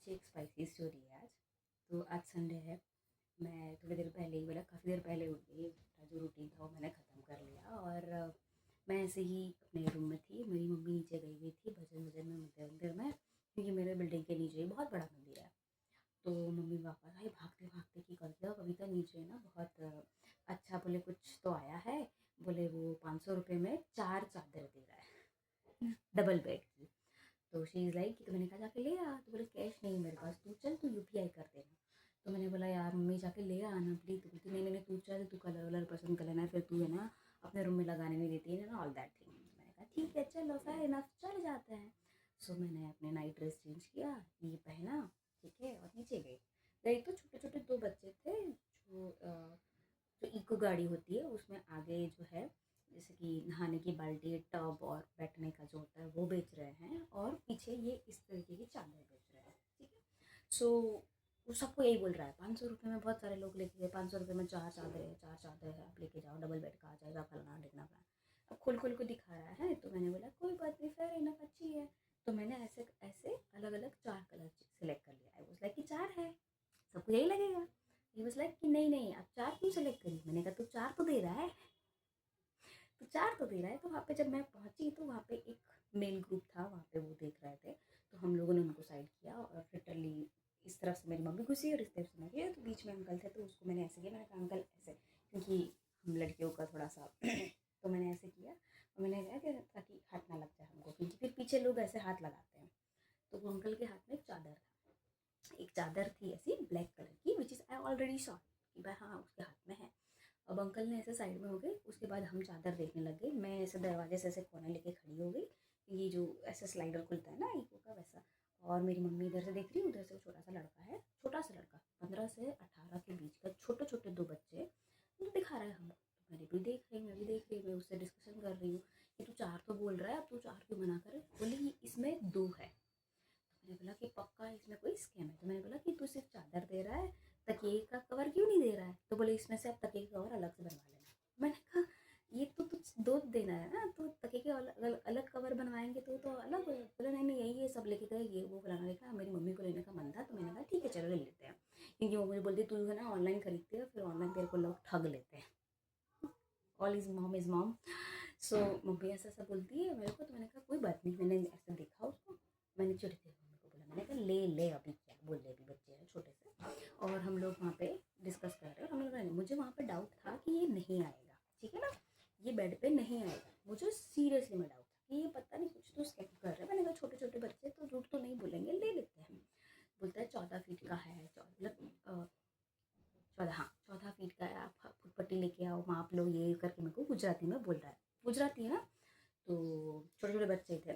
अच्छी एक spicy story है आज। तो आज संडे है। मैं थोड़ी देर पहले ही, मतलब काफ़ी देर पहले उठ गई। मेरा जो रूटीन था वो मैंने ख़त्म कर लिया और मैं ऐसे ही अपने रूम में थी। मेरी मम्मी नीचे गई हुई थी भजन वजन में, मंदिर में, क्योंकि मेरे बिल्डिंग के नीचे ही बहुत बड़ा मंदिर है। तो मम्मी वापस आई भागते भागते कि कर दिया कभी तो नीचे ना बहुत अच्छा, बोले कुछ तो आया है। बोले वो 500 रुपये में 4 चादर दे रहा है डबल बेड की। तो शी इज़ लाइक कि, तो मैंने कहा जाके ले आ। तो बोले कैश नहीं मेरे पास, तू चल तू यूपीआई कर देना। तो मैंने बोला यार मम्मी जाके ले आना प्लीज़। तो बोलती नहीं नहीं नहीं, तू चल, तू कलर वलर पसंद कर लेना, फिर तू है ना अपने रूम में लगाने नहीं देती है ना, ऑल दैट थिंग। मैंने कहा ठीक है चलो फेयर इनफ, चल जाते हैं। सो मैंने अपने नाइट ड्रेस चेंज किया, ये पहना, ठीक है, और नीचे गई। गई तो छोटे छोटे दो बच्चे थे, जो इको गाड़ी होती है उसमें आगे जो है, जैसे कि नहाने की बाल्टी, टब और बैठने का जो होता है वो बेच रहे हैं, और पीछे ये इस तरीके की चादर बेच रहे हैं, ठीक है। सो वो सबको यही बोल रहा है 500 रुपये में बहुत सारे लोग लेके गए, 500 रुपये में 4 चादर है, 4 चादर है, आप लेके जाओ, डबल बेड का आ जाएगा, फलाना ढिकना फलाना। अब खोल खोल को दिखा रहा है। तो मैंने बोला कोई बात नहीं, फेयर इनफ, अच्छी है। तो मैंने ऐसे ऐसे अलग अलग 4 कलर सेलेक्ट कर लिया। आई वाज लाइक कि 4 है, सबको यही लगेगा। ही वाज लाइक कि नहीं नहीं, आप 4 क्यों सेलेक्ट करी। मैंने कहा तो 4 तो दे रहा है, तो 4 तो दे रहा है। तो वहाँ पे जब मैं पहुँची तो वहाँ पे एक मेल ग्रुप था, वहाँ पे वो देख रहे थे। तो हम लोगों ने उनको साइड किया और लिटरली इस तरफ से मेरी मम्मी घुसी और इस तरफ से मैं गई। तो बीच में अंकल थे तो उसको मैंने ऐसे किया, मैंने कहा अंकल ऐसे, क्योंकि हम लड़कियों का थोड़ा सा तो मैंने ऐसे किया और मैंने कहा कि ताकि हाथ ना लग जाए हमको, क्योंकि फिर पीछे लोग ऐसे हाथ लगाते हैं। तो वो अंकल के हाथ में एक चादर था, एक चादर थी ऐसी ब्लैक कलर की, which is I already saw कि भाई हाँ उसके हाथ में है। अब अंकल ने ऐसे साइड में हो गए, उसके बाद हम चादर देखने लग गए। मैं ऐसे दरवाजे से ऐसे कोने लेके खड़ी हो गई, ये जो ऐसे स्लाइडर खुलता है ना ईको का वैसा। और मेरी मम्मी इधर से देख रही, उधर से छोटा सा लड़का है, छोटा सा लड़का 15 से 18 के बीच का, छोटे छोटे दो बच्चे, तो दिखा रहा है हमको। तो मैंने भी देख रही, मैं भी देख रही, मैं उससे डिस्कशन कर रही हूँ कि तू 4 तो बोल रहा है, अब तू 4 क्यों मना करे। बोले कि इसमें 2 है। तो मैंने बोला कि पक्का इसमें कोई स्कैम है। तो मैंने बोला कि तू सिर्फ चादर दे रहा है, तकिए का कवर क्यों नहीं दे रहा है। तो बोले इसमें से आप तकिए का कवर अलग से बनवा लेना। मैंने कहा ये तो तुझ दो देना है ना, तो तकिए के अलग अलग कवर बनवाएंगे तो अलग हो। बोले नहीं नहीं यही ये सब लेके गए, ये वो फलाना देखा। मेरी मम्मी को लेने का मन था तो मैंने कहा ठीक है चलो ले लेते हैं, क्योंकि वो मुझे बोलती तू है ना ऑनलाइन खरीदती है, फिर ऑनलाइन तेरे को लोग ठग लेते हैं। All is mom is mom. So mummy ऐसा ऐसा बोलती है मेरे को। तो मैंने कहा कोई बात नहीं, मैंने ऐसा देखा उसको, मैंने चिढ़ते हुए मम्मी को बोला, मैंने कहा ले ले अभी क्या बोल रहे, अभी बच्चे हैं छोटे से। और हम लोग वहाँ पे डिस्कस कर रहे हैं, हम लोग, मुझे वहाँ पे डाउट था कि ये नहीं आएगा, ठीक है ना, ये बेड पे नहीं आएगा। मुझे सीरियसली में डाउट था कि ये पता नहीं कुछ तो स्कैम कर रहे हैं। मैंने कहा छोटे छोटे बच्चे तो झूठ तो नहीं बोलेंगे, ले लेते हैं। बोलता है 14 फीट का है, मतलब 14, हाँ 14 फीट का है, आप फुटपट्टी लेके आओ, माप लो, ये करके मेरे को गुजराती में बोल रहा है। गुजराती है ना। तो छोटे छोटे बच्चे थे,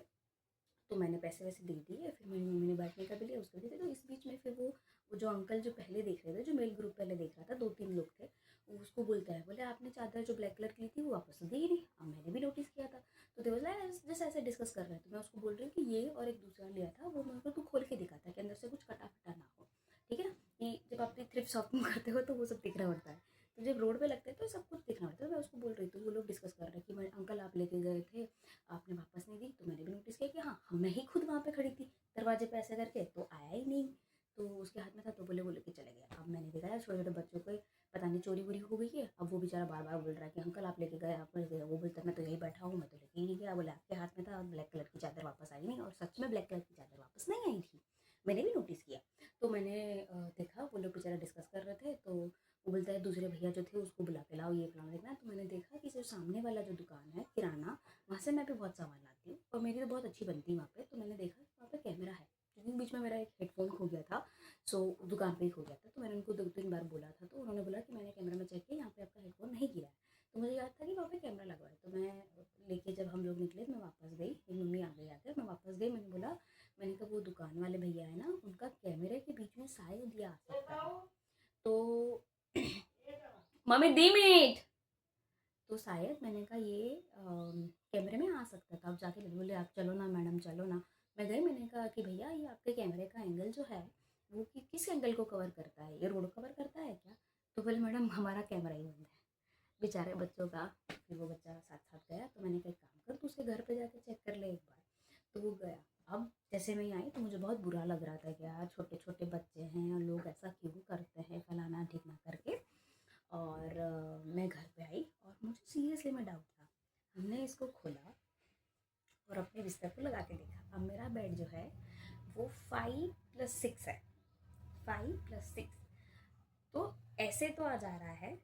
तो मैंने पैसे वैसे दे दिए। फिर मेरी मम्मी ने बैठने का भी लिया, उसको दे दिया। तो इस बीच में फिर वो जो अंकल जो पहले देख रहे थे, जो मेल ग्रुप पहले देख रहा था, 2-3 लोग थे, वो उसको बोलता है, बोले आपने चादर जो ब्लैक कलर की ली थी वो वापस तो दी ही नहीं। अब मैंने भी नोटिस किया था। तो दे बोला जैसे ऐसे डिस्कस कर रहे हैं। तो मैं उसको बोल रही हूँ कि ये और एक दूसरा लिया था, वो मेरे को तू खोल के दिखाता है कि अंदर से कुछ कटा फटा ना हो, ठीक है ना, कि जब आप थ्रिफ्ट शॉपिंग करते हो तो वो सब दिख रहा होता है। तो जब रोड पे लगते हैं तो सब कुछ दिखना होता है। मैं उसको बोल रही थी, वो लोग डिस्कस कर रहे हैं कि मैं अंकल आप लेके गए थे, आपने वापस नहीं दी। तो मैंने भी नोटिस किया कि हाँ मैं ही खुद वहाँ पे खड़ी थी दरवाजे पे ऐसे करके, तो आया ही नहीं। तो उसके हाथ में था तो बोले बोले कि चले गया। अब मैंने देखा यार छोटे छोटे बच्चों को पता नहीं चोरी वोरी हो गई है। अब वो बेचारा बार बार बोल रहा है कि अंकल आप लेके गए, आप लेके गए। वो बोलता है मैं तो यही बैठा हूँ, मैं तो लेके ही नहीं गया। बोले आपके हाथ में था, ब्लैक कलर की चादर वापस आई नहीं, और सच में ब्लैक कलर की चादर वापस नहीं आई थी। मैंने भी नोटिस किया। तो मैंने देखा वो लोग बेचारा डिस्कस कर रहे थे। तो वो बोलता है दूसरे भैया जो थे उसको बुला के लाओ, ये फलाना देखना। तो मैंने देखा कि जो सामने वाला जो दुकान है किराना, वहाँ से मैं भी बहुत सामान लाती हूँ और मेरी तो बहुत अच्छी बनती है वहाँ पे। तो मैंने देखा वहाँ पे कैमरा है, क्योंकि बीच में मेरा एक हेडफोन खो गया था। सो दुकान पे ही खो गया था। तो मैंने उनको 2-3 बार बोला था, तो उन्होंने बोला कि मैंने कैमरा में चेक किया, यहाँ पे आपका हेडफोन नहीं गिरा है। तो मुझे याद था कि वहाँ पे कैमरा लगा है। तो मैं लेके जब हम लोग निकले, मैं वापस गई, मेरी मम्मी आ गई आकर, मैं वापस गई। मैंने बोला, मैंने कहा वो दुकान वाले भैया है ना, उनका कैमरे के बीच में शायद ये आ सकता है। तो मम्मी दी मिनट। तो शायद मैंने कहा ये कैमरे में आ सकता था। अब जाके बोले आप चलो ना मैडम चलो ना। मैं गई, मैंने कहा कि भैया ये आपके कैमरे का एंगल जो है वो किस एंगल को कवर करता है, ये रोड कवर करता है क्या। तो बोले मैडम हमारा कैमरा ही बंद है बेचारे बच्चों का। फिर वो बच्चा साथ साथ गया। तो मैंने कहा एक काम कर, तू उसके घर पे जाके चेक कर ले एक बार। तो वो गया, अब जैसे मैं आई तो मुझे बहुत बुरा लग रहा था कि यार छोटे छोटे बच्चे हैं और लोग ऐसा क्यों करते हैं, फलाना ठिकना करके। और मैं घर पे आई और मुझे सीरियसली में डाउट था। हमने इसको खोला और अपने बिस्तर पे लगा के देखा। अब मेरा बेड जो है वो 5+6 है, 5+6। तो ऐसे तो आ जा रहा है,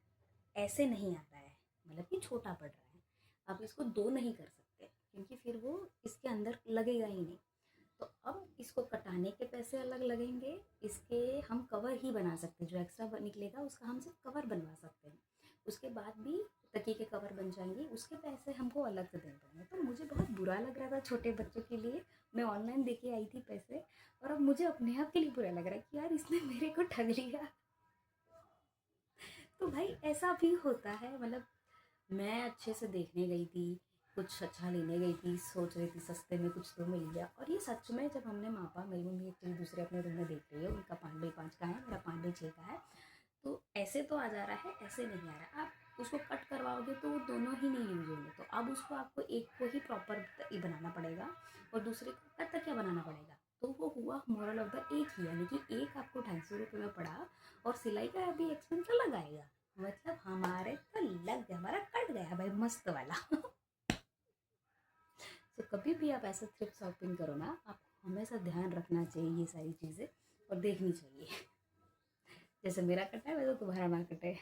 ऐसे नहीं आ रहा है, मतलब कि छोटा पड़ रहा है। अब इसको दो नहीं कर सकते क्योंकि फिर वो इसके अंदर लगेगा ही नहीं। तो अब इसको कटाने के पैसे अलग लगेंगे, इसके हम कवर ही बना सकते हैं, जो एक्स्ट्रा निकलेगा उसका हम सिर्फ कवर बनवा सकते हैं। उसके बाद भी तकिए के कवर बन जाएंगे, उसके पैसे हमको अलग से देने पड़ेंगे। तो मुझे बहुत बुरा लग रहा था छोटे बच्चों के लिए। मैं ऑनलाइन दे के आई थी पैसे, और अब मुझे अपने आप के लिए बुरा लग रहा है कि यार इसने मेरे को ठग लिया। तो भाई ऐसा भी होता है, मतलब मैं अच्छे से देखने गई थी, कुछ अच्छा लेने गई थी, सोच रही थी सस्ते में कुछ तो मिल गया, और ये सच में जब हमने मापा, मेरी मम्मी एक्चुअली दूसरे अपने रूम में देख रही है, उनका 5x5 का है, मेरा 5x6 का है। तो ऐसे तो आ जा रहा है, ऐसे नहीं आ रहा। आप उसको कट करवाओगे तो वो दोनों ही नहीं यूज होंगे। तो अब उसको आपको एक को ही प्रॉपर बनाना पड़ेगा और दूसरे को कट क्या बनाना पड़ेगा। तो वो हुआ मोरल ऑफ द एक ही, यानी कि एक आपको 250 रुपये में पड़ा और सिलाई का अभी एक्सपेंस अलग आएगा। मतलब हमारे तो लग गया, हमारा कट गया भाई मस्त वाला। तो कभी भी आप ऐसे थ्रिफ्ट शॉपिंग करो ना, आप हमेशा ध्यान रखना चाहिए ये सारी चीज़ें और देखनी चाहिए। जैसे मेरा कटा है वैसे तुम्हारा ना कटे।